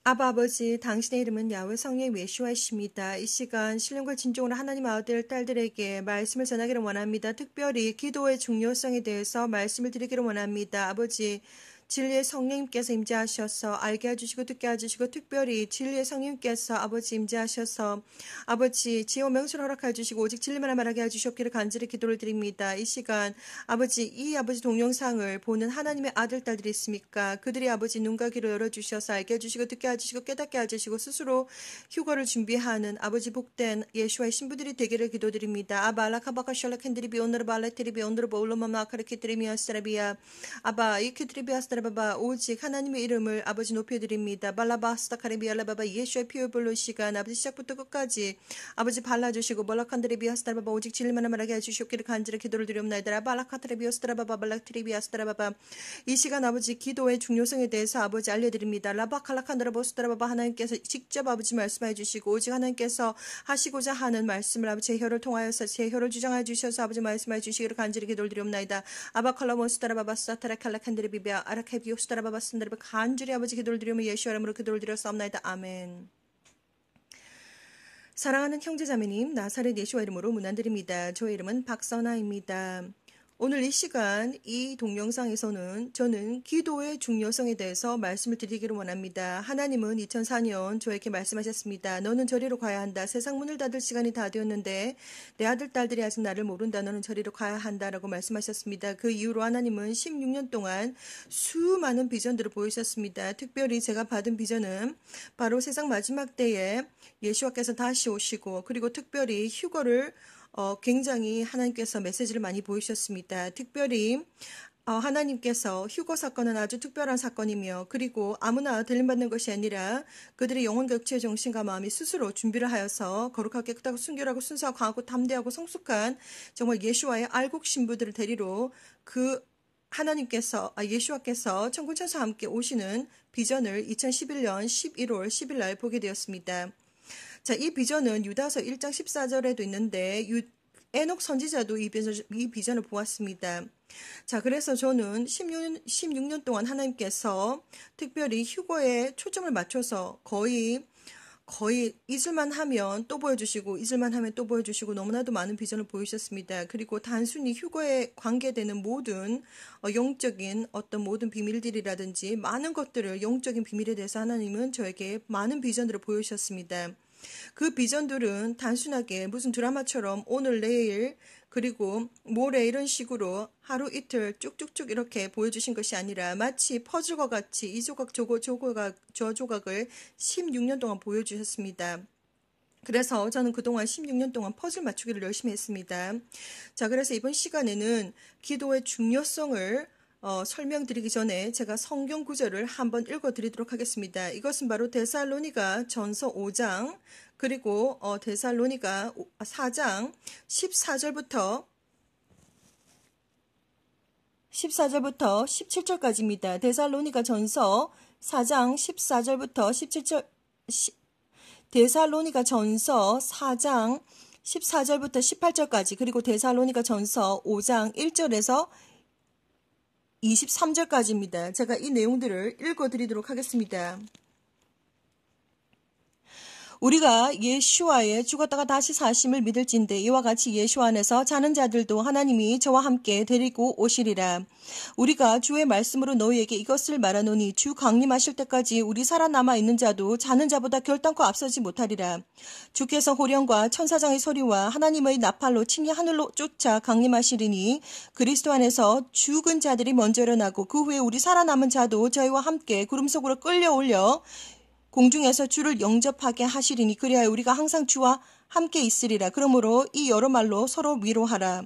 아바 아버지, 당신의 이름은 야훼 성령 예수와이십니다. 이 시간 신령과 진정으로 하나님 아들, 딸들에게 말씀을 전하기를 원합니다. 특별히 기도의 중요성에 대해서 말씀을 드리기를 원합니다. 아버지, 진리의 성령님께서 임재하셔서 알게 해주시고 듣게 해주시고 특별히 진리의 성령님께서 아버지 임재하셔서 아버지 지혜와 명철을 허락해 주시고 오직 진리만 말하게 해주셨기를 간절히 기도를 드립니다. 이 시간 아버지 이 아버지 동영상을 보는 하나님의 아들 딸들이 있습니까? 그들이 아버지 눈과 귀를 열어주셔서 알게 해주시고 듣게 해주시고 깨닫게 해주시고 스스로 휴거를 준비하는 아버지 복된 예수와의 신부들이 되기를 기도드립니다. 아바 알라카바카 샬라캔드리비 오너르 발레트리비 오너르 보울로마마 아카르키트리미아스라비아 아바 이키트리비아스라 바바 오직 하나님의 이름을 아버지 높여드립니다. 발라바스타 카리비알라바바 예수의 피를 불러 시간 아버지 시작부터 끝까지 아버지 발라주시고 발라칸드리비아스타라바바 오직 진리만 말하게 해주시옵기를 간절히 기도를 드리옵나이다. 발라카트리비아스타라바바 발라트리비아스타라바바 이 시간 아버지 기도의 중요성에 대해서 아버지 알려드립니다. 라바칼라칸드라보스타라바바 하나님께서 직접 아버지 말씀해 주시고 오직 하나님께서 하시고자 하는 말씀을 아버지 제 혀를 통하여서 제 혀를 주장해 주셔서 아버지 말씀해 주시기를 간절히 기도를 드리옵나이다. 아바칼라몬스타라바바 사타라칼라칸드리비비아 아라케비오스타라바바스다라바 간절히 아버지 기도를 드리며 예수의 이름으로 기도를 드렸사옵나이다. 아멘. 사랑하는 형제자매님, 나사렛 예수의 이름으로 문안드립니다. 저의 이름은 박선아입니다. 오늘 이 시간 이 동영상에서는 저는 기도의 중요성에 대해서 말씀을 드리기를 원합니다. 하나님은 2004년 저에게 말씀하셨습니다. 너는 저리로 가야 한다. 세상 문을 닫을 시간이 다 되었는데 내 아들 딸들이 아직 나를 모른다. 너는 저리로 가야 한다라고 말씀하셨습니다. 그 이후로 하나님은 16년 동안 수많은 비전들을 보이셨습니다. 특별히 제가 받은 비전은 바로 세상 마지막 때에 예수와께서 다시 오시고 그리고 특별히 휴거를 굉장히 하나님께서 메시지를 많이 보이셨습니다. 특별히 하나님께서 휴거 사건은 아주 특별한 사건이며 그리고 아무나 들림받는 것이 아니라 그들의 영혼과 육체의 정신과 마음이 스스로 준비를 하여서 거룩하고 깨끗하고 순결하고 순수하고 강하고 담대하고 성숙한 정말 예수와의 알곡 신부들을 데리러 그 하나님께서 예수와께서 천군천사와 함께 오시는 비전을 2011년 11월 10일 날 보게 되었습니다. 자, 이 비전은 유다서 1장 14절에도 있는데 에녹 선지자도 이 비전을 보았습니다. 자, 그래서 저는 16년 동안 하나님께서 특별히 휴거에 초점을 맞춰서 거의 잊을만 하면 또 보여주시고 잊을만 하면 또 보여주시고 너무나도 많은 비전을 보이셨습니다. 그리고 단순히 휴거에 관계되는 모든 영적인 어떤 모든 비밀들이라든지 많은 것들을 영적인 비밀에 대해서 하나님은 저에게 많은 비전들을 보여주셨습니다. 그 비전들은 단순하게 무슨 드라마처럼 오늘 내일 그리고 모레 이런 식으로 하루 이틀 쭉쭉쭉 이렇게 보여주신 것이 아니라 마치 퍼즐과 같이 이 조각 저 조각을 16년 동안 보여주셨습니다. 그래서 저는 그동안 16년 동안 퍼즐 맞추기를 열심히 했습니다. 자, 그래서 이번 시간에는 기도의 중요성을 설명드리기 전에 제가 성경 구절을 한번 읽어드리도록 하겠습니다. 이것은 바로 데살로니가 전서 5장 그리고 데살로니가 4장 14절부터 17절까지입니다. 데살로니가 전서 4장 14절부터 17절 데살로니가 전서 4장 14절부터 18절까지 그리고 데살로니가 전서 5장 1절에서 23절까지입니다. 제가 이 내용들을 읽어드리도록 하겠습니다. 우리가 예수와의 죽었다가 다시 사심을 믿을진대 이와 같이 예수 안에서 자는 자들도 하나님이 저와 함께 데리고 오시리라. 우리가 주의 말씀으로 너희에게 이것을 말하노니 주 강림하실 때까지 우리 살아남아 있는 자도 자는 자보다 결단코 앞서지 못하리라. 주께서 호령과 천사장의 소리와 하나님의 나팔로 친히 하늘로 쫓아 강림하시리니 그리스도 안에서 죽은 자들이 먼저 일어나고 그 후에 우리 살아남은 자도 저희와 함께 구름 속으로 끌려올려 공중에서 주를 영접하게 하시리니 그리하여 우리가 항상 주와 함께 있으리라. 그러므로 이 여러 말로 서로 위로하라.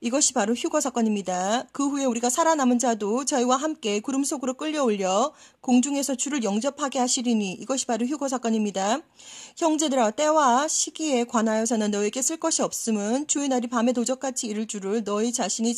이것이 바로 휴거 사건입니다. 그 후에 우리가 살아남은 자도 저희와 함께 구름 속으로 끌려올려 공중에서 주를 영접하게 하시리니 이것이 바로 휴거 사건입니다. 형제들아, 때와 시기에 관하여서는 너에게 쓸 것이 없음은 주의 날이 밤에 도적같이 이를 줄을 너희 자신이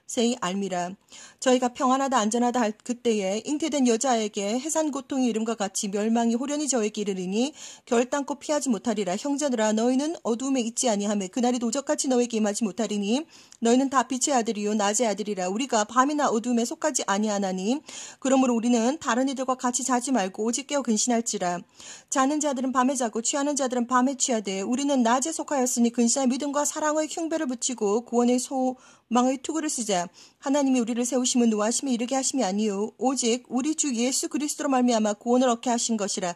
세이 알미라. 저희가 평안하다 안전하다 할 그때에 잉태된 여자에게 해산 고통의 이름과 같이 멸망이 호련히 저에게 이르리니 결단코 피하지 못하리라. 형제들아 너희는 어두움에 있지 아니하며 그날이 도적같이 너에게 임하지 못하리니 너희는 다 빛의 아들이요 낮의 아들이라. 우리가 밤이나 어두움에 속하지 아니하나니 그러므로 우리는 다른 이들과 같이 자지 말고 오직 깨어 근신할지라. 자는 자들은 밤에 자고 취하는 자들은 밤에 취하되 우리는 낮에 속하였으니 근신할 믿음과 사랑의 흉배를 붙이고 구원의 소망의 투구를 쓰자. 하나님이 우리를 세우심은 노하심에 이르게 하심이 아니요 오직 우리 주 예수 그리스도로 말미암아 구원을 얻게 하신 것이라.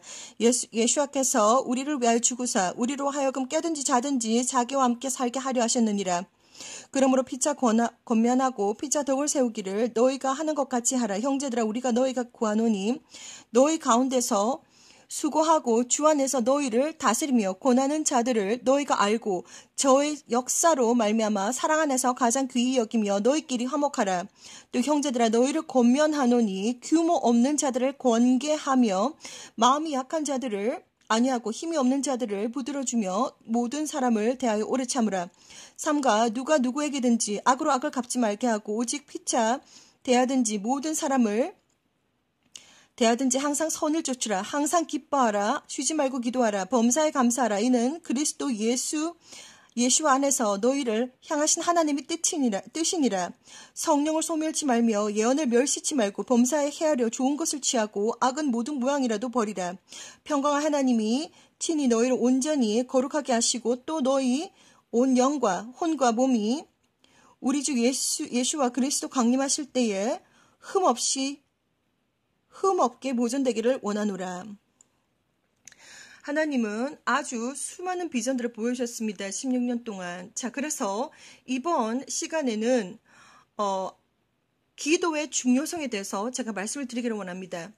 예수께서 우리를 위하여 죽으사 우리로 하여금 깨든지 자든지 자기와 함께 살게 하려 하셨느니라. 그러므로 피차 권면하고 피차 덕을 세우기를 너희가 하는 것 같이 하라. 형제들아 우리가 너희가 구하노니 너희 가운데서 수고하고 주 안에서 너희를 다스리며 권하는 자들을 너희가 알고 저의 역사로 말미암아 사랑 안에서 가장 귀히 여기며 너희끼리 화목하라. 또 형제들아 너희를 권면하노니 규모 없는 자들을 권계하며 마음이 약한 자들을 아니하고 힘이 없는 자들을 부드러주며 모든 사람을 대하여 오래 참으라. 삼가 누가 누구에게든지 악으로 악을 갚지 말게 하고 오직 피차 대하든지 모든 사람을 대하든지 항상 선을 쫓으라. 항상 기뻐하라. 쉬지 말고 기도하라. 범사에 감사하라. 이는 그리스도 예수 안에서 너희를 향하신 하나님의 뜻이니라. 성령을 소멸치 말며 예언을 멸시치 말고 범사에 헤아려 좋은 것을 취하고 악은 모든 모양이라도 버리라. 평강한 하나님이 친히 너희를 온전히 거룩하게 하시고 또 너희 온 영과 혼과 몸이 우리 주 예수와 그리스도 강림하실 때에 흠없게 보존되기를 원하노라. 하나님은 아주 수많은 비전들을 보여주셨습니다. 16년 동안. 자, 그래서 이번 시간에는 기도의 중요성에 대해서 제가 말씀을 드리기를 원합니다.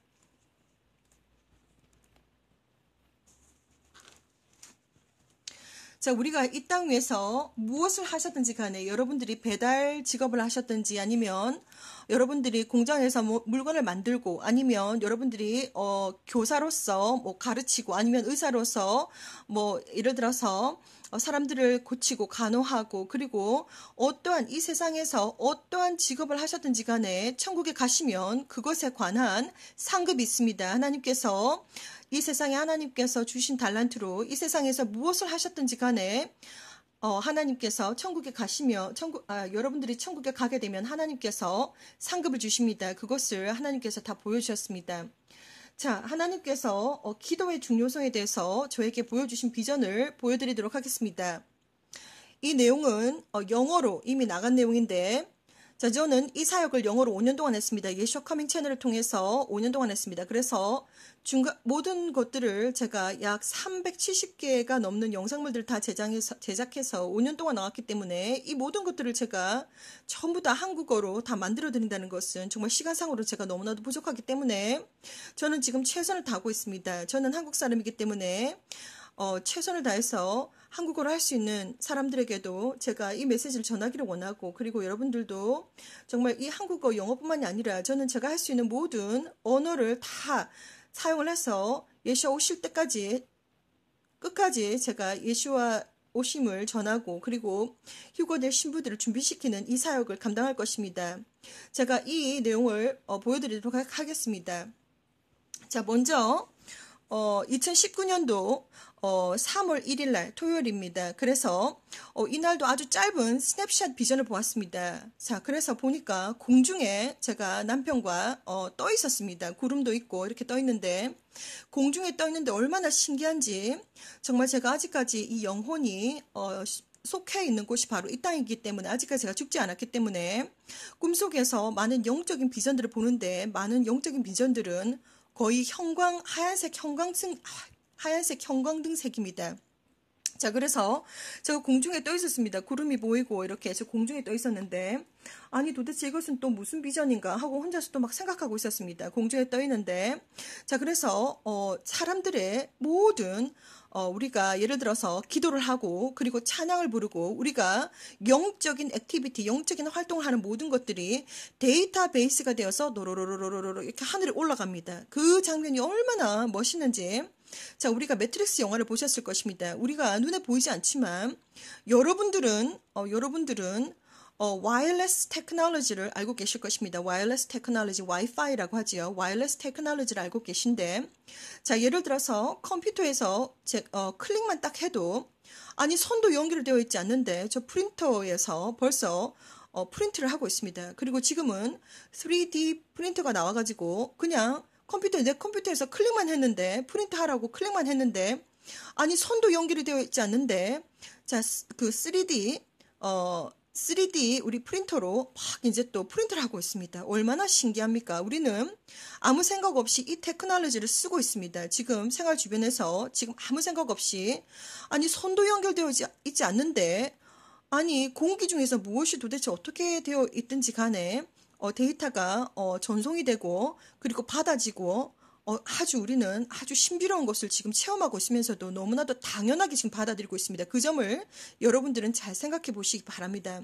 자, 우리가 이 땅 위에서 무엇을 하셨든지 간에 여러분들이 배달 직업을 하셨든지 아니면 여러분들이 공장에서 물건을 만들고 아니면 여러분들이 교사로서 가르치고 아니면 의사로서 예를 들어서 사람들을 고치고 간호하고 그리고 어떠한 이 세상에서 어떠한 직업을 하셨든지 간에 천국에 가시면 그것에 관한 상급이 있습니다. 하나님께서 이 세상에 하나님께서 주신 달란트로 이 세상에서 무엇을 하셨든지 간에 하나님께서 천국에 가시며 여러분들이 천국에 가게 되면 하나님께서 상급을 주십니다. 그것을 하나님께서 다 보여주셨습니다. 자, 하나님께서 기도의 중요성에 대해서 저에게 보여주신 비전을 보여드리도록 하겠습니다. 이 내용은 영어로 이미 나간 내용인데 자, 저는 이 사역을 영어로 5년 동안 했습니다. 예수와 커밍 채널을 통해서 5년 동안 했습니다. 그래서 모든 것들을 제가 약 370개가 넘는 영상물들을 다 제작해서 5년 동안 나왔기 때문에 이 모든 것들을 제가 전부 다 한국어로 다 만들어 드린다는 것은 정말 시간상으로 제가 너무나도 부족하기 때문에 저는 지금 최선을 다하고 있습니다. 저는 한국 사람이기 때문에 최선을 다해서 한국어로 할 수 있는 사람들에게도 제가 이 메시지를 전하기를 원하고 그리고 여러분들도 정말 이 한국어 영어뿐만이 아니라 저는 제가 할 수 있는 모든 언어를 다 사용을 해서 예수와 오실 때까지 끝까지 제가 예수와 오심을 전하고 그리고 휴거될 신부들을 준비시키는 이 사역을 감당할 것입니다. 제가 이 내용을 보여드리도록 하겠습니다. 자, 먼저 2019년도 3월 1일 날 토요일입니다. 그래서 이날도 아주 짧은 스냅샷 비전을 보았습니다. 자, 그래서 보니까 공중에 제가 남편과 떠 있었습니다. 구름도 있고 이렇게 떠 있는데 공중에 떠 있는데 얼마나 신기한지 정말 제가 아직까지 이 영혼이 속해 있는 곳이 바로 이 땅이기 때문에 아직까지 제가 죽지 않았기 때문에 꿈속에서 많은 영적인 비전들을 보는데 많은 영적인 비전들은 거의 하얀색 형광등색입니다. 자, 그래서 제가 공중에 떠 있었습니다. 구름이 보이고 이렇게 저 공중에 떠 있었는데 아니 도대체 이것은 또 무슨 비전인가 하고 혼자서 또 막 생각하고 있었습니다. 공중에 떠 있는데 자, 그래서 사람들의 모든 우리가 예를 들어서 기도를 하고 그리고 찬양을 부르고 우리가 영적인 액티비티, 영적인 활동을 하는 모든 것들이 데이터베이스가 되어서 노로로로로로 이렇게 하늘에 올라갑니다. 그 장면이 얼마나 멋있는지 자, 우리가 매트릭스 영화를 보셨을 것입니다. 우리가 눈에 보이지 않지만 여러분들은 와이어리스 테크놀로지를 알고 계실 것입니다. 와이어리스 테크놀로지, 와이파이라고 하지요. 와이어리스 테크놀로지를 알고 계신데, 자, 예를 들어서 컴퓨터에서 클릭만 딱 해도, 아니, 손도 연결되어 있지 않는데, 저 프린터에서 벌써 프린트를 하고 있습니다. 그리고 지금은 3D 프린터가 나와가지고, 그냥 내 컴퓨터에서 클릭만 했는데, 프린트 하라고 클릭만 했는데, 아니, 손도 연결이 되어 있지 않는데, 자, 그 3D 우리 프린터로 막 이제 또 프린트를 하고 있습니다. 얼마나 신기합니까? 우리는 아무 생각 없이 이 테크놀로지를 쓰고 있습니다. 지금 생활 주변에서 지금 아무 생각 없이 아니 손도 연결되어 있지 않는데 아니 공기 중에서 무엇이 도대체 어떻게 되어 있든지 간에 데이터가 전송이 되고 그리고 받아지고 아주 우리는 아주 신비로운 것을 지금 체험하고 있으면서도 너무나도 당연하게 지금 받아들이고 있습니다. 그 점을 여러분들은 잘 생각해 보시기 바랍니다.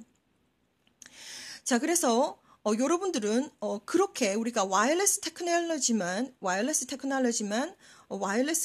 자, 그래서 여러분들은 그렇게 우리가 와이어리스 테크놀로지만 와이어리스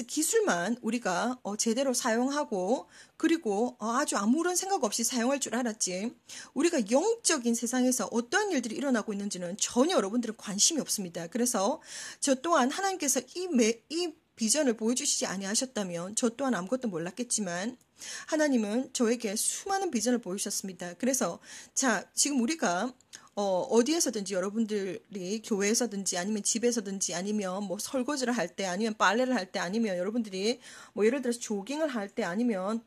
기술만 우리가 제대로 사용하고 그리고 아주 아무런 생각 없이 사용할 줄 알았지 우리가 영적인 세상에서 어떠한 일들이 일어나고 있는지는 전혀 여러분들은 관심이 없습니다. 그래서 저 또한 하나님께서 이 비전을 보여주시지 아니하셨다면 저 또한 아무것도 몰랐겠지만 하나님은 저에게 수많은 비전을 보여주셨습니다. 그래서 자 지금 우리가 어디에서든지 여러분들이 교회에서든지 아니면 집에서든지 아니면 뭐 설거지를 할 때 아니면 빨래를 할 때 아니면 여러분들이 뭐 예를 들어서 조깅을 할 때 아니면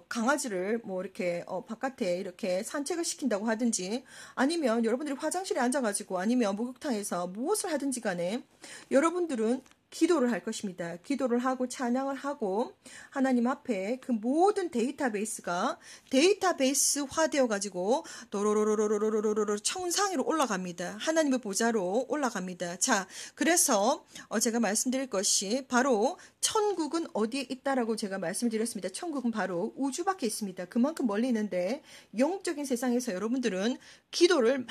강아지를 뭐 이렇게 바깥에 이렇게 산책을 시킨다고 하든지 아니면 여러분들이 화장실에 앉아가지고 아니면 목욕탕에서 무엇을 하든지 간에 여러분들은 기도를 할 것입니다. 기도를 하고 찬양을 하고 하나님 앞에 그 모든 데이터베이스가 데이터베이스화 되어 가지고 도로로로로로로로로 천상으로 올라갑니다. 하나님의 보좌로 올라갑니다. 자, 그래서 제가 말씀드릴 것이 바로 천국은 어디에 있다라고 제가 말씀드렸습니다. 천국은 바로 우주 밖에 있습니다. 그만큼 멀리 있는데 영적인 세상에서 여러분들은 기도를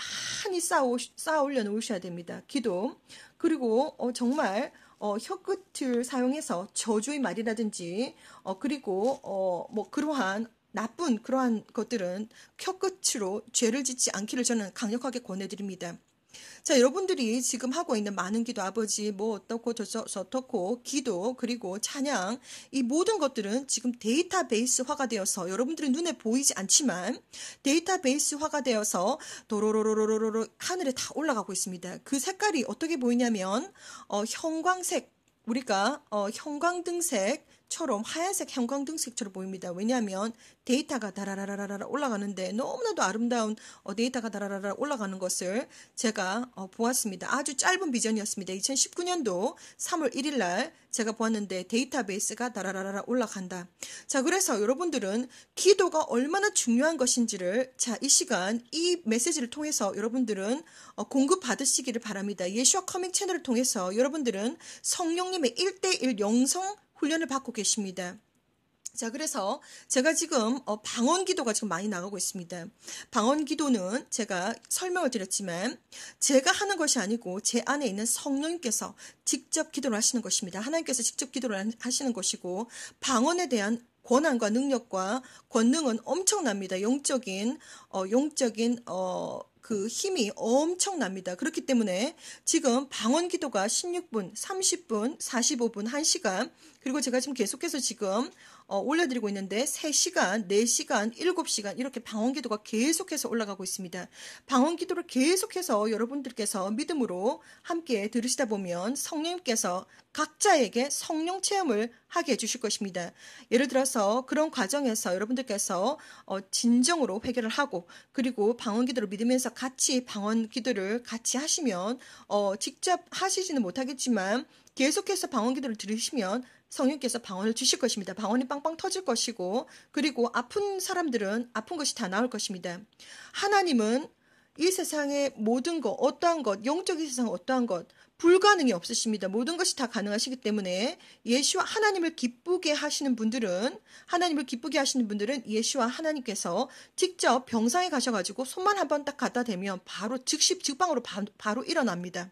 많이 쌓아 올려 놓으셔야 됩니다. 기도. 그리고 정말 혀끝을 사용해서 저주의 말이라든지 그리고 뭐 그러한 나쁜 그러한 것들은 혀끝으로 죄를 짓지 않기를 저는 강력하게 권해드립니다. 자, 여러분들이 지금 하고 있는 많은 기도, 아버지, 뭐, 어떻고, 저떻고, 기도, 그리고 찬양, 이 모든 것들은 지금 데이터베이스화가 되어서 여러분들의 눈에 보이지 않지만 데이터베이스화가 되어서 도로로로로로로 하늘에 다 올라가고 있습니다. 그 색깔이 어떻게 보이냐면, 형광색, 우리가, 형광등색처럼 하얀색 형광등색처럼 보입니다. 왜냐하면 데이터가 다라라라라 올라가는데 너무나도 아름다운 데이터가 다라라라 올라가는 것을 제가 보았습니다. 아주 짧은 비전이었습니다. 2019년도 3월 1일 날 제가 보았는데 데이터베이스가 다라라라 올라간다. 자, 그래서 여러분들은 기도가 얼마나 중요한 것인지를 자, 이 시간 이 메시지를 통해서 여러분들은 공급 받으시기를 바랍니다. 예수와 커밍 채널을 통해서 여러분들은 성령님의 1대1 영성 훈련을 받고 계십니다. 자, 그래서 제가 지금 방언 기도가 지금 많이 나가고 있습니다. 방언 기도는 제가 설명을 드렸지만 제가 하는 것이 아니고 제 안에 있는 성령님께서 직접 기도를 하시는 것입니다. 하나님께서 직접 기도를 하시는 것이고 방언에 대한 권한과 능력과 권능은 엄청납니다. 영적인 그 힘이 엄청납니다. 그렇기 때문에 지금 방언 기도가 16분, 30분, 45분, 1시간 그리고 제가 지금 계속해서 지금 올려드리고 있는데 3시간, 4시간, 7시간 이렇게 방언 기도가 계속해서 올라가고 있습니다. 방언 기도를 계속해서 여러분들께서 믿음으로 함께 들으시다 보면 성령님께서 각자에게 성령 체험을 하게 해주실 것입니다. 예를 들어서 그런 과정에서 여러분들께서 진정으로 회개를 하고 그리고 방언 기도를 믿으면서 같이 방언 기도를 같이 하시면 직접 하시지는 못하겠지만 계속해서 방언 기도를 들으시면 성령께서 방언을 주실 것입니다. 방언이 빵빵 터질 것이고 그리고 아픈 사람들은 아픈 것이 다 나을 것입니다. 하나님은 이 세상의 모든 것, 어떠한 것, 영적인 세상 어떠한 것 불가능이 없으십니다. 모든 것이 다 가능하시기 때문에 예수와 하나님을 기쁘게 하시는 분들은 예수와 하나님께서 직접 병상에 가셔가지고 손만 한번 딱 갖다 대면 바로 즉시 즉방으로 바로 일어납니다.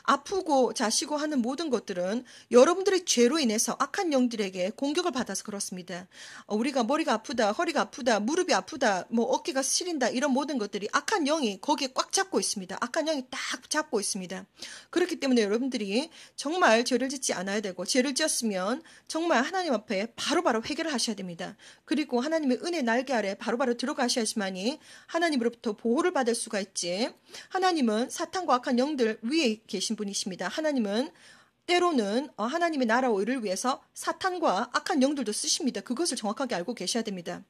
아프고 자시고 하는 모든 것들은 여러분들의 죄로 인해서 악한 영들에게 공격을 받아서 그렇습니다. 우리가 머리가 아프다, 허리가 아프다, 무릎이 아프다, 뭐 어깨가 시린다 이런 모든 것들이 악한 영이 거기에 꽉 잡고 있습니다. 악한 영이 딱 잡고 있습니다. 그렇기 때문에 여러분들이 정말 죄를 짓지 않아야 되고 죄를 지었으면 정말 하나님 앞에 바로바로 회개를 하셔야 됩니다. 그리고 하나님의 은혜 날개 아래 바로바로 들어가셔야지만이 하나님으로부터 보호를 받을 수가 있지. 하나님은 사탄과 악한 영들 위에 계신 분이십니다. 하나님은 때로는 하나님의 나라 의를 위해서 사탄과 악한 영들도 쓰십니다. 그것을 정확하게 알고 계셔야 됩니다.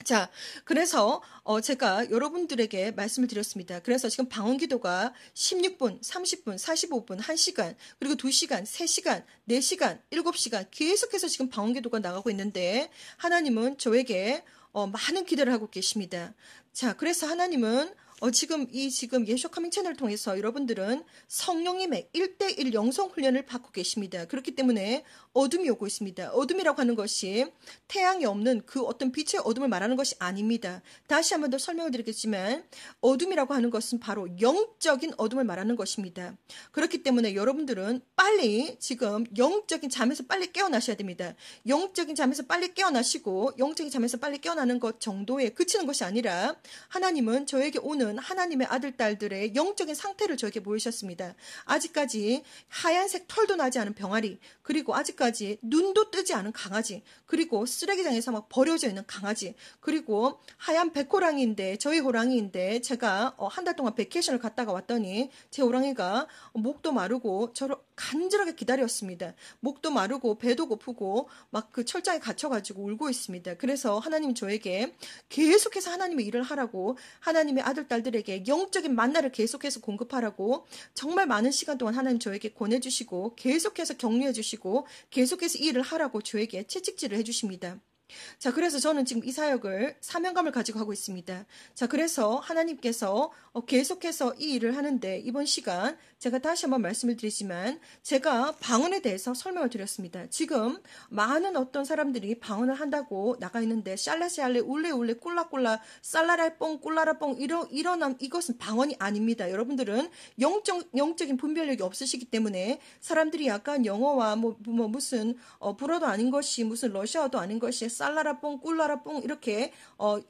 자, 그래서 제가 여러분들에게 말씀을 드렸습니다. 그래서 지금 방언 기도가 16분, 30분, 45분, 1시간, 그리고 2시간, 3시간, 4시간, 7시간 계속해서 지금 방언 기도가 나가고 있는데 하나님은 저에게 많은 기대를 하고 계십니다. 자, 그래서 하나님은 지금 예수 커밍 채널을 통해서 여러분들은 성령님의 1대1 영성 훈련을 받고 계십니다. 그렇기 때문에 어둠이 오고 있습니다. 어둠이라고 하는 것이 태양이 없는 그 어떤 빛의 어둠을 말하는 것이 아닙니다. 다시 한 번 더 설명을 드리겠지만 어둠이라고 하는 것은 바로 영적인 어둠을 말하는 것입니다. 그렇기 때문에 여러분들은 빨리 지금 영적인 잠에서 빨리 깨어나셔야 됩니다. 영적인 잠에서 빨리 깨어나시고 영적인 잠에서 빨리 깨어나는 것 정도에 그치는 것이 아니라 하나님은 저에게 오는 하나님의 아들, 딸들의 영적인 상태를 저에게 보이셨습니다. 아직까지 하얀색 털도 나지 않은 병아리, 그리고 아직까지 눈도 뜨지 않은 강아지, 그리고 쓰레기장에서 막 버려져 있는 강아지, 그리고 하얀 백호랑이인데, 저희 호랑이인데, 제가 한 달 동안 베케이션을 갔다가 왔더니 제 호랑이가 목도 마르고 저를 간절하게 기다렸습니다. 목도 마르고 배도 고프고 막 그 철장에 갇혀가지고 울고 있습니다. 그래서 하나님 저에게 계속해서 하나님의 일을 하라고, 하나님의 아들, 딸들에게 영적인 만나를 계속해서 공급하라고 정말 많은 시간 동안 하나님 저에게 권해주시고 계속해서 격려해주시고 계속해서 이 일을 하라고 저에게 채찍질을 해주십니다. 자, 그래서 저는 지금 이 사역을 사명감을 가지고 하고 있습니다. 자, 그래서 하나님께서 계속해서 이 일을 하는데 이번 시간 제가 다시 한번 말씀을 드리지만 제가 방언에 대해서 설명을 드렸습니다. 지금 많은 어떤 사람들이 방언을 한다고 나가 있는데 샬라샬레 울레울레 꿀라꿀라 쌀라랄뽕 꿀라라뽕 이런 이것은 방언이 아닙니다. 여러분들은 영적인 분별력이 없으시기 때문에 사람들이 약간 영어와 뭐 무슨 불어도 아닌 것이 무슨 러시아어도 아닌 것이 쌀라라뽕 꿀라라뽕 이렇게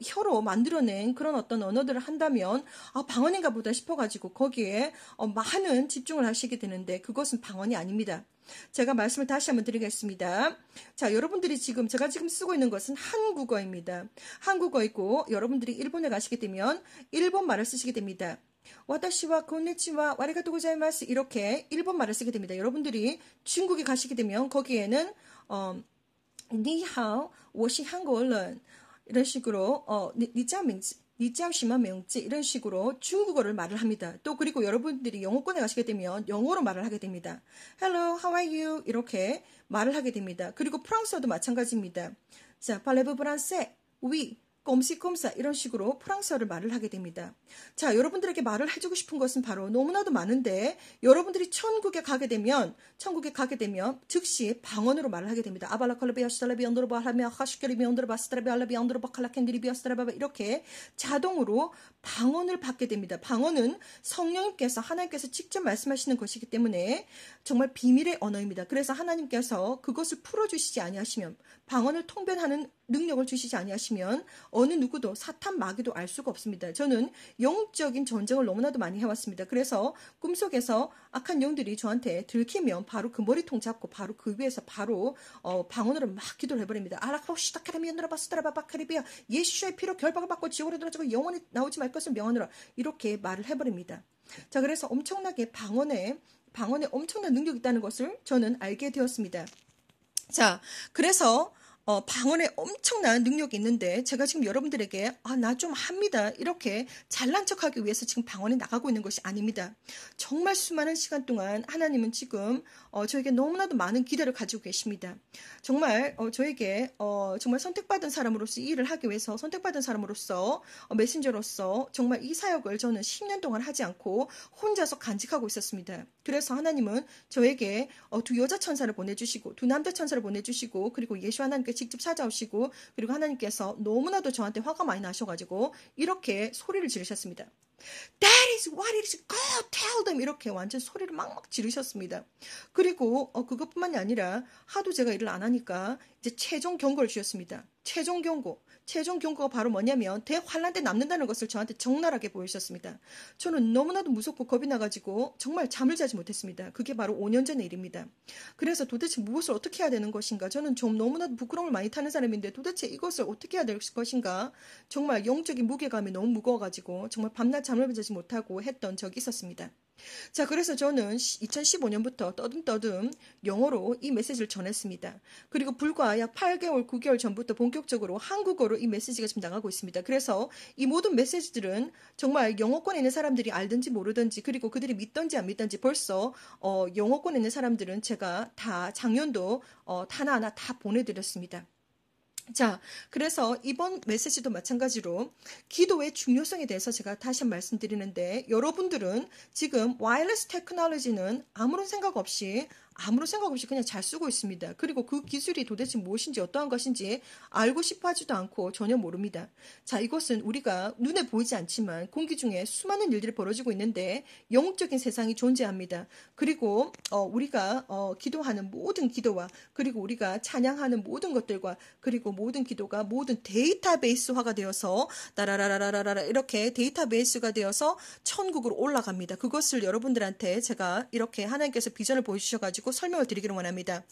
혀로 만들어낸 그런 어떤 언어들을 한다면 방언인가 보다 싶어가지고 거기에 많은 집중을 하시게 되는데 그것은 방언이 아닙니다. 제가 말씀을 다시 한번 드리겠습니다. 자, 여러분들이 제가 지금 쓰고 있는 것은 한국어입니다. 한국어이고 여러분들이 일본에 가시게 되면 일본 말을 쓰시게 됩니다. 와타시와 곤니치와 와리가토 고자이마스 이렇게 일본 말을 쓰게 됩니다. 여러분들이 중국에 가시게 되면 거기에는 니하오, 我是 한국어는 이런 식으로 니짜오시마명지 이런 식으로 중국어를 말을 합니다. 또 그리고 여러분들이 영어권에 가시게 되면 영어로 말을 하게 됩니다. Hello, how are you? 이렇게 말을 하게 됩니다. 그리고 프랑스어도 마찬가지입니다. 자, parlez-vous français? Oui. 꼼시꼼사 이런 식으로 프랑스어를 말을 하게 됩니다. 자, 여러분들에게 말을 해주고 싶은 것은 바로 너무나도 많은데 여러분들이 천국에 가게 되면 즉시 방언으로 말을 하게 됩니다. 이렇게 자동으로 방언을 받게 됩니다. 방언은 성령님께서 하나님께서 직접 말씀하시는 것이기 때문에 정말 비밀의 언어입니다. 그래서 하나님께서 그것을 풀어주시지 아니하시면 방언을 통변하는 능력을 주시지 아니하시면 어느 누구도 사탄 마귀도 알 수가 없습니다. 저는 영적인 전쟁을 너무나도 많이 해왔습니다. 그래서 꿈속에서 악한 영들이 저한테 들키면 바로 그 머리통 잡고 바로 그 위에서 바로 방언으로 막 기도를 해버립니다. 아라카오시타카라미언드라바스타라바바카리비아 예수의 피로 결박을 받고 지옥으로 들어가고 영원히 나오지 말 것을 명하노라 이렇게 말을 해버립니다. 자, 그래서 엄청나게 방언에 엄청난 능력이 있다는 것을 저는 알게 되었습니다. 자, 그래서 방언에 엄청난 능력이 있는데 제가 지금 여러분들에게 나 좀 합니다 이렇게 잘난 척하기 위해서 지금 방언에 나가고 있는 것이 아닙니다. 정말 수많은 시간 동안 하나님은 지금 저에게 너무나도 많은 기대를 가지고 계십니다. 정말 저에게 정말 선택받은 사람으로서 이 일을 하기 위해서 선택받은 사람으로서 메신저로서 정말 이 사역을 저는 10년 동안 하지 않고 혼자서 간직하고 있었습니다. 그래서 하나님은 저에게 두 여자 천사를 보내주시고 두 남자 천사를 보내주시고 그리고 예수 하나님께서 저에게 직접 찾아오시고 그리고 하나님께서 너무나도 저한테 화가 많이 나셔가지고 이렇게 소리를 지르셨습니다. That is what it is. Go tell them. 이렇게 완전 소리를 막 지르셨습니다. 그리고 그것뿐만이 아니라 하도 제가 일을 안 하니까 이제 최종 경고를 주셨습니다. 최종 경고. 최종 경고가 바로 뭐냐면 대환란 때 남는다는 것을 저한테 적나라하게 보여주셨습니다. 저는 너무나도 무섭고 겁이 나가지고 정말 잠을 자지 못했습니다. 그게 바로 5년 전의 일입니다. 그래서 도대체 무엇을 어떻게 해야 되는 것인가? 저는 좀 너무나도 부끄러움을 많이 타는 사람인데 도대체 이것을 어떻게 해야 될 것인가? 정말 영적인 무게감이 너무 무거워가지고 정말 밤낮 잠을 자지 못하고 했던 적이 있었습니다. 자, 그래서 저는 2015년부터 떠듬떠듬 영어로 이 메시지를 전했습니다. 그리고 불과 약 8개월, 9개월 전부터 본격적으로 한국어로 이 메시지가 지금 나가고 있습니다. 그래서 이 모든 메시지들은 정말 영어권에 있는 사람들이 알든지 모르든지 그리고 그들이 믿든지 안 믿든지 벌써 영어권에 있는 사람들은 제가 다 작년도 하나하나 다 보내드렸습니다. 자, 그래서 이번 메시지도 마찬가지로 기도의 중요성에 대해서 제가 다시 한번 말씀드리는데 여러분들은 지금 와이어리스 테크놀로지는 아무런 생각 없이 그냥 잘 쓰고 있습니다. 그리고 그 기술이 도대체 무엇인지 어떠한 것인지 알고 싶어 하지도 않고 전혀 모릅니다. 자, 이것은 우리가 눈에 보이지 않지만 공기 중에 수많은 일들이 벌어지고 있는데 영적인 세상이 존재합니다. 그리고 우리가 기도하는 모든 기도와 그리고 우리가 찬양하는 모든 것들과 그리고 모든 기도가 모든 데이터베이스화가 되어서 따라라라라라 이렇게 데이터베이스가 되어서 천국으로 올라갑니다. 그것을 여러분들한테 제가 이렇게 하나님께서 비전을 보여주셔가지고 설명을 드리기를 원합니다.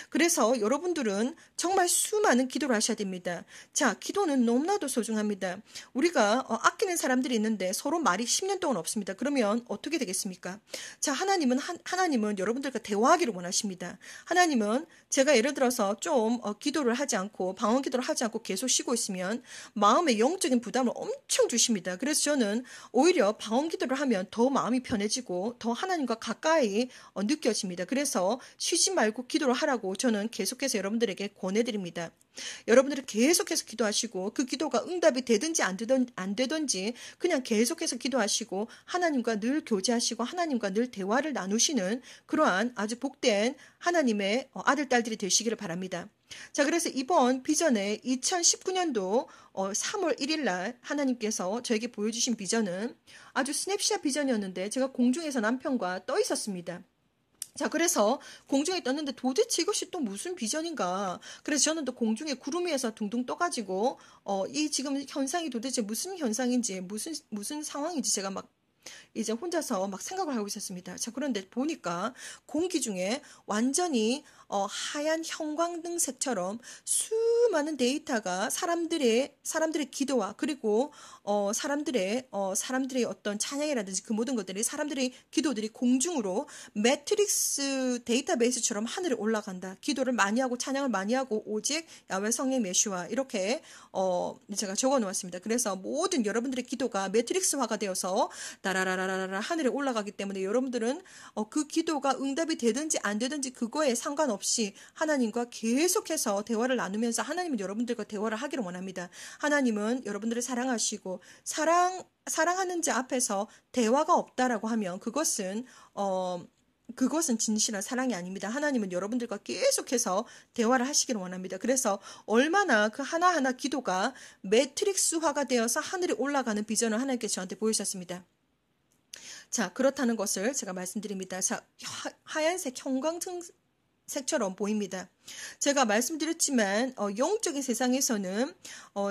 그래서 여러분들은 정말 수많은 기도를 하셔야 됩니다. 자, 기도는 너무나도 소중합니다. 우리가 아끼는 사람들이 있는데 서로 말이 10년 동안 없습니다. 그러면 어떻게 되겠습니까? 자, 하나님은 여러분들과 대화하기를 원하십니다. 하나님은 제가 예를 들어서 좀 기도를 하지 않고 방언 기도를 하지 않고 계속 쉬고 있으면 마음에 영적인 부담을 엄청 주십니다. 그래서 저는 오히려 방언 기도를 하면 더 마음이 편해지고 더 하나님과 가까이 느껴집니다. 그래서 쉬지 말고 기도를 하라고 저는 계속해서 여러분들에게 권해드립니다. 여러분들이 계속해서 기도하시고 그 기도가 응답이 되든지 안 되든지 그냥 계속해서 기도하시고 하나님과 늘 교제하시고 하나님과 늘 대화를 나누시는 그러한 아주 복된 하나님의 아들, 딸들이 되시기를 바랍니다. 자, 그래서 이번 비전에 2019년도 3월 1일 날 하나님께서 저에게 보여주신 비전은 아주 스냅샷 비전이었는데 제가 공중에서 남편과 떠 있었습니다. 자, 그래서 공중에 떴는데 도대체 이것이 또 무슨 비전인가. 그래서 저는 또 공중에 구름 위에서 둥둥 떠가지고, 이 지금 현상이 도대체 무슨 현상인지, 무슨 상황인지 제가 막 이제 혼자서 막 생각을 하고 있었습니다. 자, 그런데 보니까 공기 중에 완전히 하얀 형광등색처럼 수많은 데이터가 사람들의 기도와 그리고 사람들의 어떤 찬양이라든지 그 모든 것들이 사람들의 기도들이 공중으로 매트릭스 데이터베이스처럼 하늘에 올라간다. 기도를 많이 하고 찬양을 많이 하고 오직 야훼 성령 메시아 이렇게 제가 적어 놓았습니다. 그래서 모든 여러분들의 기도가 매트릭스화가 되어서 따라라라라라 하늘에 올라가기 때문에 여러분들은 그 기도가 응답이 되든지 안 되든지 그거에 상관없이 하나님과 계속해서 대화를 나누면서 하나님은 여러분들과 대화를 하기를 원합니다. 하나님은 여러분들을 사랑하시고 사랑하는 자 앞에서 대화가 없다라고 하면 그것은 진실한 사랑이 아닙니다. 하나님은 여러분들과 계속해서 대화를 하시기를 원합니다. 그래서 얼마나 그 하나하나 기도가 매트릭스화가 되어서 하늘에 올라가는 비전을 하나님께서 저한테 보여주셨습니다. 자, 그렇다는 것을 제가 말씀드립니다. 자, 하얀색 형광색처럼 보입니다. 제가 말씀드렸지만 영적인 세상에서는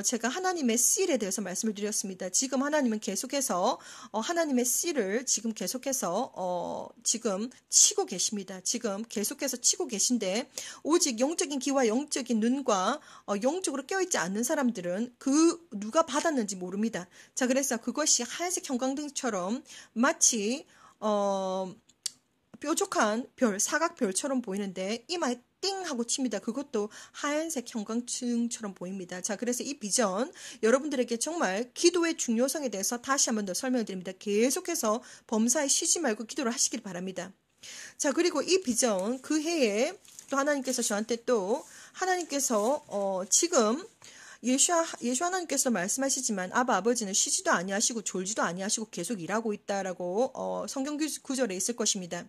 제가 하나님의 씨에 대해서 말씀을 드렸습니다. 지금 하나님은 계속해서 하나님의 씨를 지금 계속해서 지금 치고 계십니다. 지금 계속해서 치고 계신데 오직 영적인 귀와 영적인 눈과 영적으로 깨어있지 않는 사람들은 그 누가 받았는지 모릅니다. 자, 그래서 그것이 하얀색 형광등처럼 마치 뾰족한 별, 사각별처럼 보이는데 이마에 띵 하고 칩니다. 그것도 하얀색 형광등처럼 보입니다. 자, 그래서 이 비전 여러분들에게 정말 기도의 중요성에 대해서 다시 한번 더 설명을 드립니다. 계속해서 범사에 쉬지 말고 기도를 하시길 바랍니다. 자, 그리고 이 비전 그 해에 또 하나님께서 저한테 또 하나님께서 지금 예수 하나님께서 말씀하시지만 아버지는 쉬지도 아니하시고 졸지도 아니하시고 계속 일하고 있다라고 성경 구절에 있을 것입니다.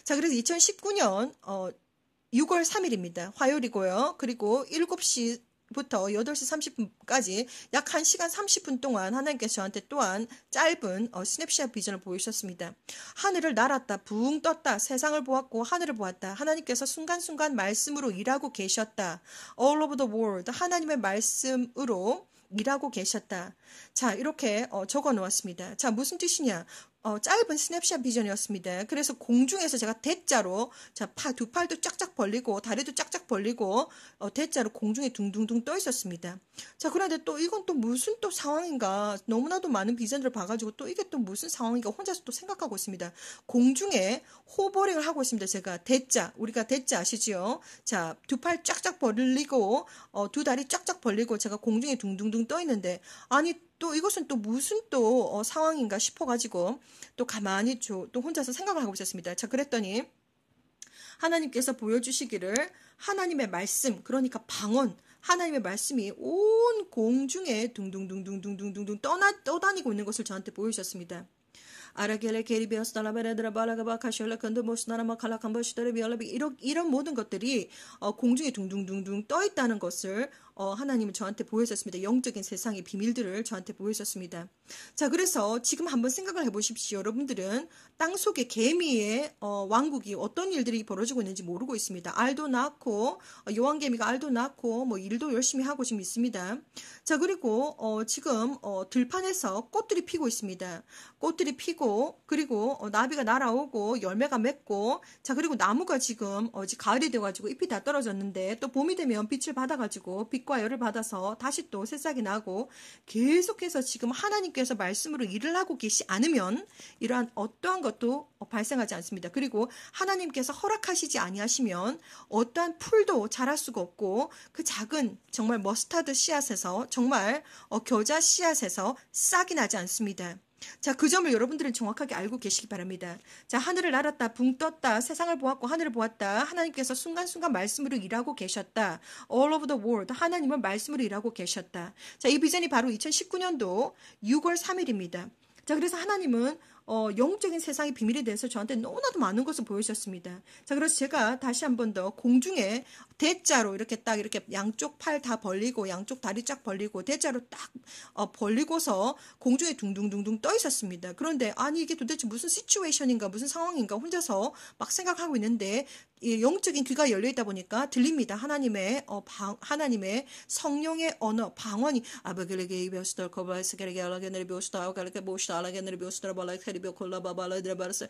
자, 그래서 2019년 6월 3일입니다. 화요일이고요. 그리고 7시부터 8시 30분까지 약 1시간 30분 동안 하나님께서 저한테 또한 짧은 스냅샷 비전을 보이셨습니다. 하늘을 날았다, 붕 떴다, 세상을 보았고 하늘을 보았다. 하나님께서 순간순간 말씀으로 일하고 계셨다. All over the world, 하나님의 말씀으로 일하고 계셨다. 자, 이렇게 적어 놓았습니다. 자, 무슨 뜻이냐? 짧은 스냅샷 비전이었습니다. 그래서 공중에서 제가 대자로 두 팔도 쫙쫙 벌리고 다리도 쫙쫙 벌리고 대자로 공중에 둥둥둥 떠 있었습니다. 자, 그런데 또 이건 또 무슨 또 상황인가? 너무나도 많은 비전들을 봐가지고 또 이게 또 무슨 상황인가 혼자서 또 생각하고 있습니다. 공중에 호버링을 하고 있습니다. 제가 대자, 우리가 대자 아시지요? 자, 두 팔 쫙쫙 벌리고 두 다리 쫙쫙 벌리고 제가 공중에 둥둥둥 떠 있는데 아니 또 이것은 또 무슨 또 상황인가 싶어가지고 또 가만히 또 혼자서 생각을 하고 있었습니다. 자, 그랬더니 하나님께서 보여주시기를 하나님의 말씀, 그러니까 방언, 하나님의 말씀이 온 공중에 둥둥둥둥둥둥둥 떠다니고 있는 것을 저한테 보여주셨습니다. 아라겔레 게리비어스달라베레드라 발라가바 카셜라 컨도 모스나라마 칼라캄버시더레 비얼라비 이런 모든 것들이 공중에 둥둥둥둥 떠 있다는 것을 하나님은 저한테 보여줬습니다. 영적인 세상의 비밀들을 저한테 보여줬습니다. 자, 그래서 지금 한번 생각을 해보십시오. 여러분들은 땅속의 개미의 왕국이 어떤 일들이 벌어지고 있는지 모르고 있습니다. 알도 낳고 여왕개미가 알도 낳고 뭐 일도 열심히 하고 지금 있습니다. 자, 그리고 지금 들판에서 꽃들이 피고 있습니다. 꽃들이 피고 그리고 나비가 날아오고 열매가 맺고 자, 그리고 나무가 지금 가을이 돼가지고 잎이 다 떨어졌는데 또 봄이 되면 빛을 받아가지고 빛과 열을 받아서 다시 또 새싹이 나고 계속해서 지금 하나님께서 말씀으로 일을 하고 계시 않으면 이러한 어떠한 것도 발생하지 않습니다. 그리고 하나님께서 허락하시지 아니하시면 어떠한 풀도 자랄 수가 없고 그 작은 정말 머스타드 씨앗에서 정말 겨자 씨앗에서 싹이 나지 않습니다. 자, 그 점을 여러분들은 정확하게 알고 계시기 바랍니다. 자, 하늘을 날았다, 붕 떴다, 세상을 보았고 하늘을 보았다. 하나님께서 순간순간 말씀으로 일하고 계셨다. All over the world, 하나님은 말씀으로 일하고 계셨다. 자, 이 비전이 바로 2019년도 6월 3일입니다. 자, 그래서 하나님은 영적인 세상의 비밀에 대해서 저한테 너무나도 많은 것을 보여주셨습니다. 자, 그래서 제가 다시 한 번 더 공중에 대자로 이렇게 딱 이렇게 양쪽 팔 다 벌리고 양쪽 다리 쫙 벌리고 대자로 딱 벌리고서 공중에 둥둥둥둥 떠 있었습니다. 그런데 아니 이게 도대체 무슨 시츄에이션인가 무슨 상황인가 혼자서 막 생각하고 있는데 이 영적인 귀가 열려 있다 보니까 들립니다. 하나님의 하나님의 성령의 언어 방언이 아바겔레게 이베스터 코바스게레게 알라게네르 비오스타 갈레게 보스타 알라게네르 비오스타 발라케리비오 콜라바발라드라바르스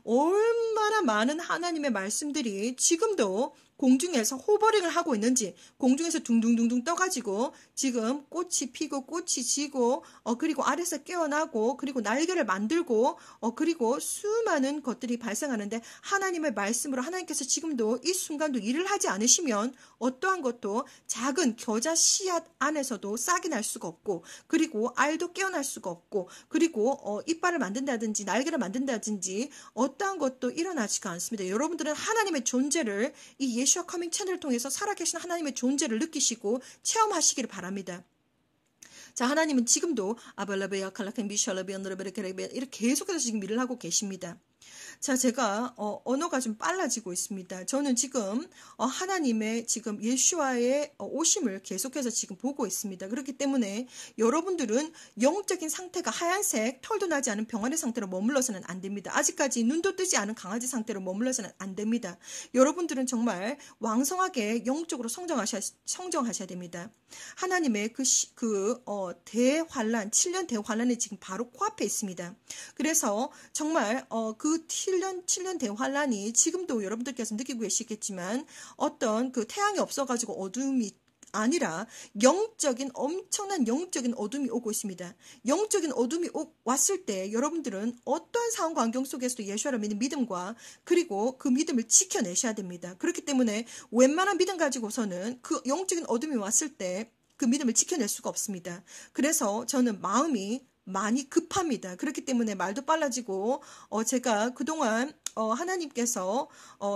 얼마나 많은 하나님의 말씀들이 지금도 공중에서 호버링을 하고 있는지 공중에서 둥둥둥둥 떠가지고 지금 꽃이 피고 꽃이 지고 그리고 아래서 깨어나고 그리고 날개를 만들고 그리고 수많은 것들이 발생하는데 하나님의 말씀으로 하나님께서 지금도 이 순간도 일을 하지 않으시면 어떠한 것도 작은 겨자 씨앗 안에서도 싹이 날 수가 없고 그리고 알도 깨어날 수가 없고 그리고 이빨을 만든다든지 날개를 만든다든지 어떠한 것도 일어나지가 않습니다. 여러분들은 하나님의 존재를 이 예수와 커밍 채널을 통해서 살아계신 하나님의 존재를 느끼시고 체험하시기를 바랍니다. 자, 하나님은 지금도 아발라베야 칼라켄 비샬라베 언더레베레케레베 이렇게 계속해서 지금 일을 하고 계십니다. 자, 제가 언어가 좀 빨라지고 있습니다. 저는 지금 하나님의 지금 예수와의 오심을 계속해서 지금 보고 있습니다. 그렇기 때문에 여러분들은 영적인 상태가 하얀색 털도 나지 않은 병아리 상태로 머물러서는 안 됩니다. 아직까지 눈도 뜨지 않은 강아지 상태로 머물러서는 안 됩니다. 여러분들은 정말 왕성하게 영적으로 성장하셔야 됩니다. 하나님의 대환란 7년 대환란이 지금 바로 코앞에 있습니다. 그래서 정말 그 7년 대환란이 지금도 여러분들께서 느끼고 계시겠지만 어떤 그 태양이 없어가지고 어둠이 아니라 엄청난 영적인 어둠이 오고 있습니다. 영적인 어둠이 왔을 때 여러분들은 어떠한 상황 환경 속에서도 예수를 믿는 믿음과 그리고 그 믿음을 지켜내셔야 됩니다. 그렇기 때문에 웬만한 믿음 가지고서는 그 영적인 어둠이 왔을 때 그 믿음을 지켜낼 수가 없습니다. 그래서 저는 마음이 많이 급합니다. 그렇기 때문에 말도 빨라지고 제가 그동안 하나님께서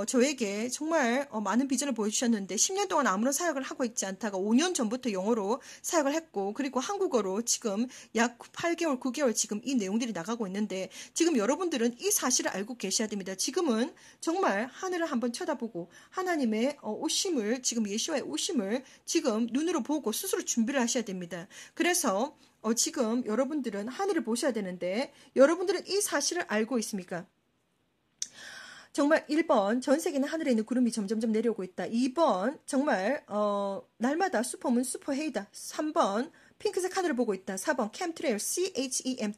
저에게 정말 많은 비전을 보여주셨는데 10년 동안 아무런 사역을 하고 있지 않다가 5년 전부터 영어로 사역을 했고 그리고 한국어로 지금 약 8개월, 9개월 지금 이 내용들이 나가고 있는데 지금 여러분들은 이 사실을 알고 계셔야 됩니다. 지금은 정말 하늘을 한번 쳐다보고 하나님의 오심을 지금 예수와의 오심을 지금 눈으로 보고 스스로 준비를 하셔야 됩니다. 그래서 지금 여러분들은 하늘을 보셔야 되는데 여러분들은 이 사실을 알고 있습니까? 정말 1번 전 세계는 하늘에 있는 구름이 점점점 내려오고 있다. 2번 정말 날마다 슈퍼문 슈퍼헤이다. 3번 핑크색 하늘을 보고 있다. 4번 캠트레일 CHEMTRAIL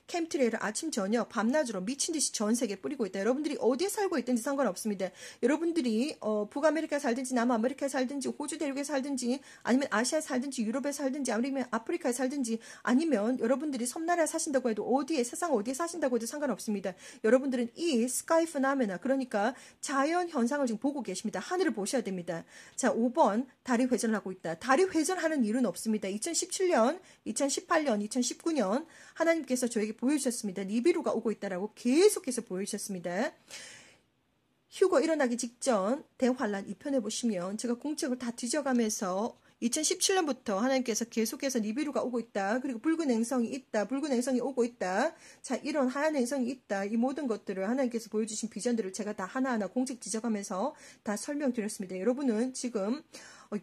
캠트레일을 아침 저녁 밤낮으로 미친듯이 전 세계에 뿌리고 있다. 여러분들이 어디에 살고 있든지 상관없습니다. 여러분들이 북아메리카에 살든지 남아메리카에 살든지 호주 대륙에 살든지 아니면 아시아에 살든지 유럽에 살든지 아니면 아프리카에 살든지 아니면 여러분들이 섬나라에 사신다고 해도 어디에 세상 어디에 사신다고 해도 상관없습니다. 여러분들은 이 스카이 피노메나 그러니까 자연 현상을 지금 보고 계십니다. 하늘을 보셔야 됩니다. 자 5번 다리 회전을 하고 있다. 다리 회전하는 일은 없습니다. 2017년, 2018년, 2019년 하나님께서 저에게 보여주셨습니다. 니비루가 오고 있다라고 계속해서 보여주셨습니다. 휴거 일어나기 직전 대환란 2편에 보시면 제가 공책을 다 뒤져가면서 2017년부터 하나님께서 계속해서 니비루가 오고 있다. 그리고 붉은 행성이 있다. 붉은 행성이 오고 있다. 자, 이런 하얀 행성이 있다. 이 모든 것들을 하나님께서 보여주신 비전들을 제가 다 하나하나 공책 뒤져가면서 다 설명드렸습니다. 여러분은 지금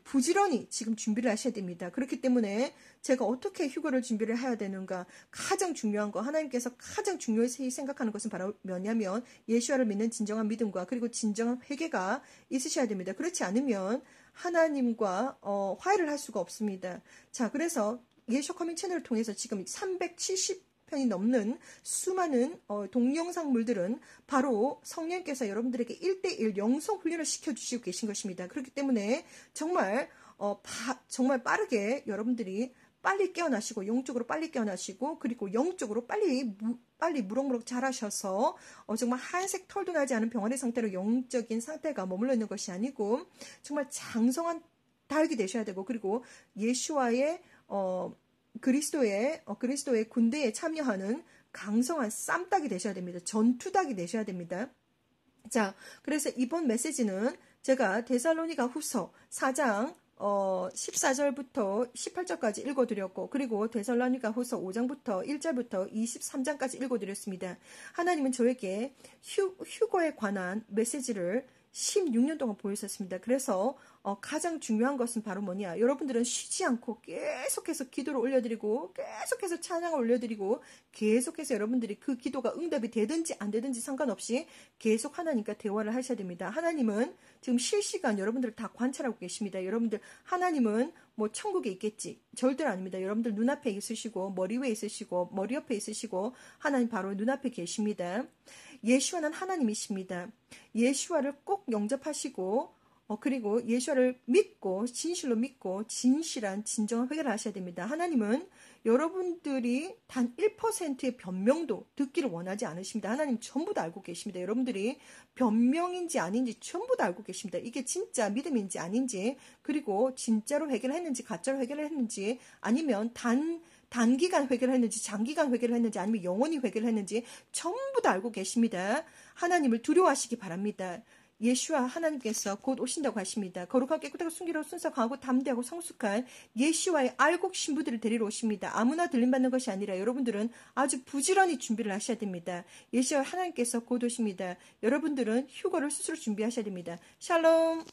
부지런히 지금 준비를 하셔야 됩니다. 그렇기 때문에 제가 어떻게 휴거를 준비를 해야 되는가 가장 중요한 거 하나님께서 가장 중요히 생각하는 것은 바로 뭐냐면 예수와를 믿는 진정한 믿음과 그리고 진정한 회개가 있으셔야 됩니다. 그렇지 않으면 하나님과 화해를 할 수가 없습니다. 자, 그래서 예수 커밍 채널을 통해서 지금 370편이 넘는 수많은 동영상물들은 바로 성령께서 여러분들에게 1대1 영성 훈련을 시켜주시고 계신 것입니다. 그렇기 때문에 정말 정말 빠르게 여러분들이 빨리 깨어나시고 영적으로 빨리 깨어나시고 그리고 영적으로 빨리 무럭무럭 자라셔서 정말 하얀색 털도 나지 않은 병아리 상태로 영적인 상태가 머물러 있는 것이 아니고 정말 장성한 다육이 되셔야 되고 그리고 예수와의 그리스도의 군대에 참여하는 강성한 쌈닭이 되셔야 됩니다. 전투닭이 되셔야 됩니다. 자, 그래서 이번 메시지는 제가 데살로니가 후서 4장 14절부터 18절까지 읽어드렸고 그리고 데살로니가 후서 5장부터 1절부터 23장까지 읽어드렸습니다. 하나님은 저에게 휴거에 관한 메시지를 16년 동안 보여주셨습니다. 그래서 가장 중요한 것은 바로 뭐냐? 여러분들은 쉬지 않고 계속해서 기도를 올려드리고 계속해서 찬양을 올려드리고 계속해서 여러분들이 그 기도가 응답이 되든지 안 되든지 상관없이 계속 하나님과 대화를 하셔야 됩니다. 하나님은 지금 실시간 여러분들을 다 관찰하고 계십니다. 여러분들 하나님은 뭐 천국에 있겠지. 절대로 아닙니다. 여러분들 눈앞에 있으시고 머리 위에 있으시고 머리 옆에 있으시고 하나님 바로 눈앞에 계십니다. 예수와는 하나님이십니다. 예수와를 꼭 영접하시고 그리고 예수를 믿고 진실로 믿고 진실한 진정한 회개를 하셔야 됩니다. 하나님은 여러분들이 단 1%의 변명도 듣기를 원하지 않으십니다. 하나님 전부 다 알고 계십니다. 여러분들이 변명인지 아닌지 전부 다 알고 계십니다. 이게 진짜 믿음인지 아닌지 그리고 진짜로 회개를 했는지 가짜로 회개를 했는지 아니면 단기간 회개를 했는지 장기간 회개를 했는지 아니면 영원히 회개를 했는지 전부 다 알고 계십니다. 하나님을 두려워하시기 바랍니다. 예수와 하나님께서 곧 오신다고 하십니다. 거룩하고 깨끗하고 순결하고 순수하고 강하고 담대하고 성숙한 예수와의 알곡 신부들을 데리러 오십니다. 아무나 들림받는 것이 아니라 여러분들은 아주 부지런히 준비를 하셔야 됩니다. 예수와 하나님께서 곧 오십니다. 여러분들은 휴거를 스스로 준비하셔야 됩니다. 샬롬.